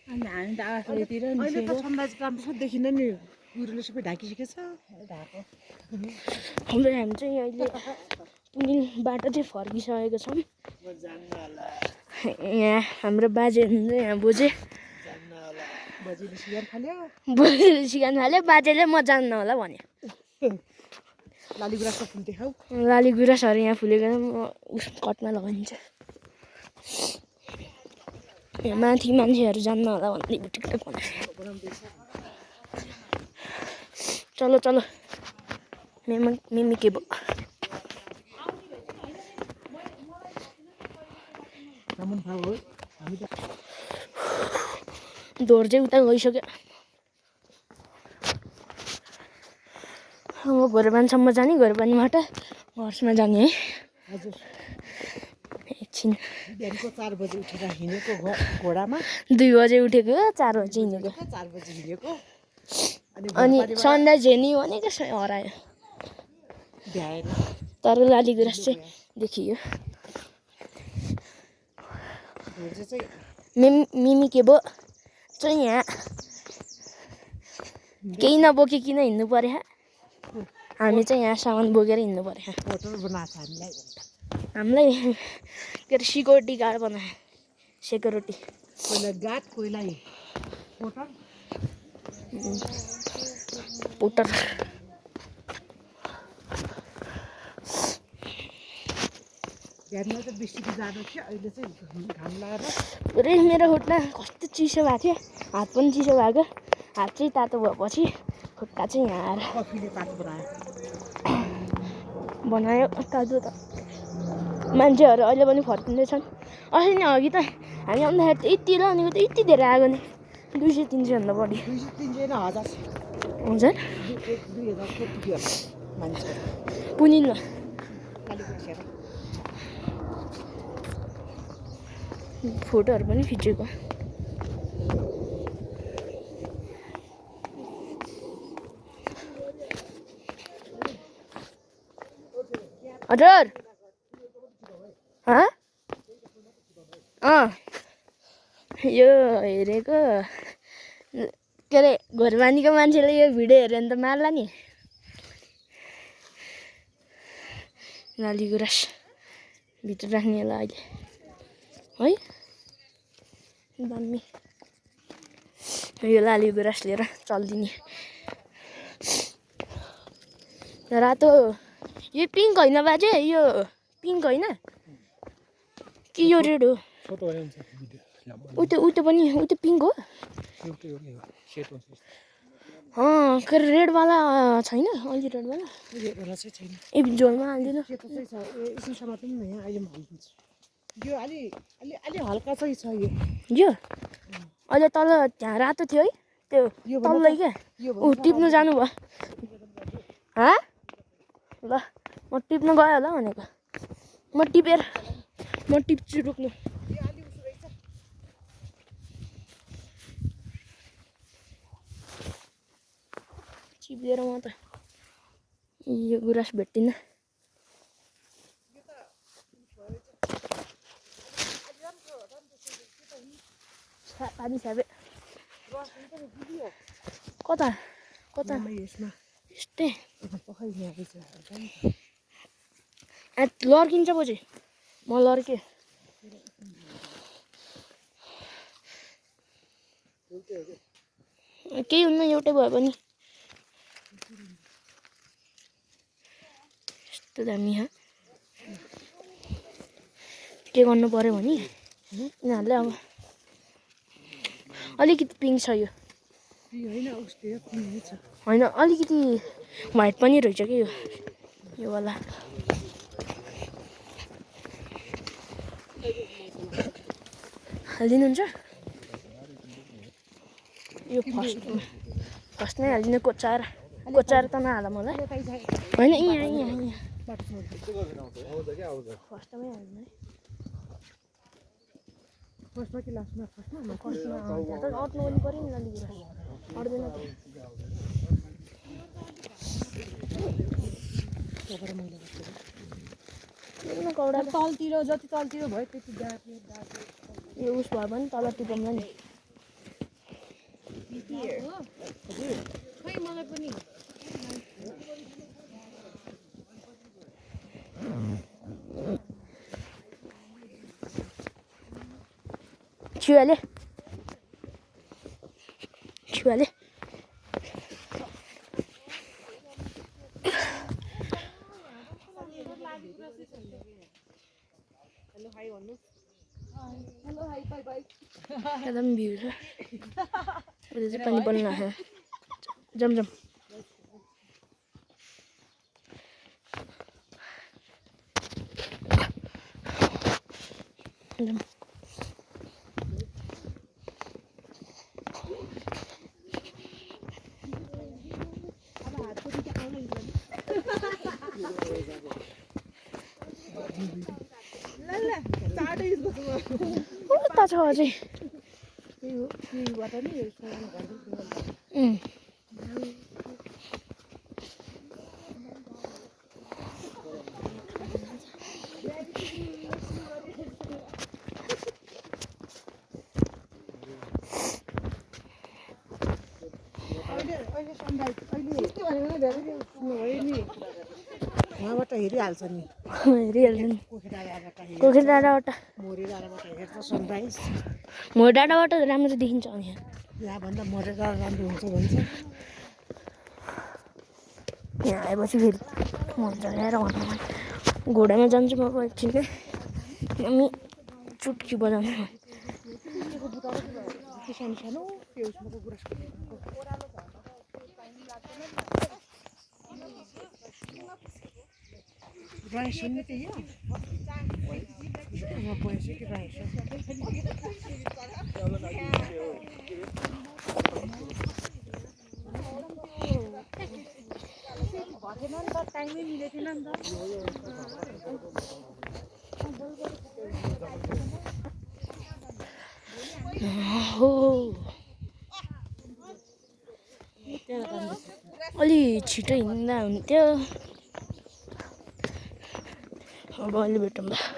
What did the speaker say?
अनि हामी त आफूतिर नि अहिले त सनराइज राम्रोसँग देखिन नि कुहिरोले सबै ढाकिसकेछ ढाको हाम्रो हामी चाहिँ अहिले पुनिलबाट चाहिँ फर्किसकेको छौँ यहाँ हाम्रो बाजे हुनुहुन्छ यहाँ बोजे बजेले सिगार फाल्यो बोजेले सिकाउनु थाल्यो बाजेले म जान्न होला भन्यो लाली गुराँसको फुल देखाऊ लाली गुराँसहरू यहाँ फुलेको उस कटमा लगाइन्छ यहाँ माथि मान्छेहरू जान्न होला भन्दै बुटिक्क चलो चलो मिमी के भयो दोहोर चाहिँ उता गइसक्यो अब घोरबानसम्म जाने घोरबानीबाट घरसम्म जाने है हजुर एकछिन बिहानको 4 बजे उठेर हिँडेको घोडामा 2 बजे उठेको 4 बजे हिँडेको 4 बजे हिँडेको अनि सनराइज हेर्ने भनेको हरायो भ्याएन तर लाली गुराँस चाहिँ देखियो मिमी के भयो चाहिँ यहाँ केही नबोकिकन हिँड्नु पर्यो हामी चाहिँ यहाँ सामान बोकेर हिँड्नु पर्यो होटल बनाएको छ हामीलाई के अरे सिक्युरिटी गार्ड बनायो सेक्युरिटी कोहीलाई गार्ड कोहीलाई पोटर बिहानमा त बेसीको जाडो थियो अहिले चाहिँ घाम लगाएर पुरै मेरो खुट्टा कस्तो चिसो भएको थियो हात पनि चिसो भएको हात चाहिँ तातो भएपछि खुट्टा चाहिँ यहाँ आएर कफीले तातो बनायो तातो त मान्छेहरू अहिले पनि फर्किँदैछन् अस्ति नै अघि त हामी आउँदाखेरि यति र भनेको त यति धेरै आएको नि 200-300 भन्दा बढी 200-300 हजार हजुर 2000 मान्छे पुनिलमा फोटोहरू पनि खिचेको हजुर यो हेरेको के अरे घरबानीको मान्छेले यो भिडियो हेऱ्यो भने त मार्ला नि लाली गुराँस भित्र राख्ने होला अहिले है दामी यो लाली गुराँस लिएर चल्दिने रातो यो पिङ्क होइन बाजे यो पिङ्क होइन कि यो रेड हो उतो पनि उतो पिङ्क हो के अरे रेडवाला छैन अलि रेडवाला ए झोलमा हालिदिनु यो अलि हल्का चाहिँ छ यो अहिले तल त्यहाँ रातो थियो है त्यो तल्लै क्या ऊ टिप्नु जानु भयो ल म टिप्नु गयो होला भनेको म टिप्छु रोक्नु टिपेर म त यो गुराँस भेट्टिनँ पानी छापे कता यस्तै लड्किन्छ बोजे म लड्केँ केही हुन्न एउटै भयो भने यस्तो दामी के गर्नु पर्यो भने यिनीहरूले अब अलिकति पिङ्क छ यो होइन अलिकति व्हाइट पनि रहेछ कि यो वाला हालिदिनुहुन्छ यो फर्स्टमै हालिदिनु कोचाएर त नहाल मलाई होइन यहाँ फर्स्टमै हाल्नु फर्स्टमा कि लास्टमा फर्स्टमा त्यहाँ त अट्नु पनि पऱ्यो नि लाली गुराँस अट्दैन कौडा तलतिर जति तलतिर भयो त्यति यो उस भयो भने तल टिपौँला नि खै मलाई पनि छुवाले छुवाले एकदम भ्यू छ उता चाहिँ पानी बल्न आयो जम जम जम उता छ अझै उहाँबाट हेरिहाल्छ नि हेरिहाल्छ नि कोखेडाँडाबाट कोखे डाँडाबाट मोरे डाँडाबाट हेर्छ सनराइज मोर डाँडाबाट राम्रो देखिन्छ अनि यहाँभन्दा मोरे डाँडा राम्रो हुन्छ भन्छ यहाँ आएपछि फेरि मजा ल्याएर भन्नु घोडामा जान्छु म एकछिन हामी चुट्की बजाउने सानो सानो त्यो उसमा गुराँसको रहेछ नि त यो पैसा कि रहेछ भएन नि त टाइमै मिलेको थिएन नि त हो अलि छिटो हिँड्दा हुन्थ्यो अब अहिले भेटौँ ल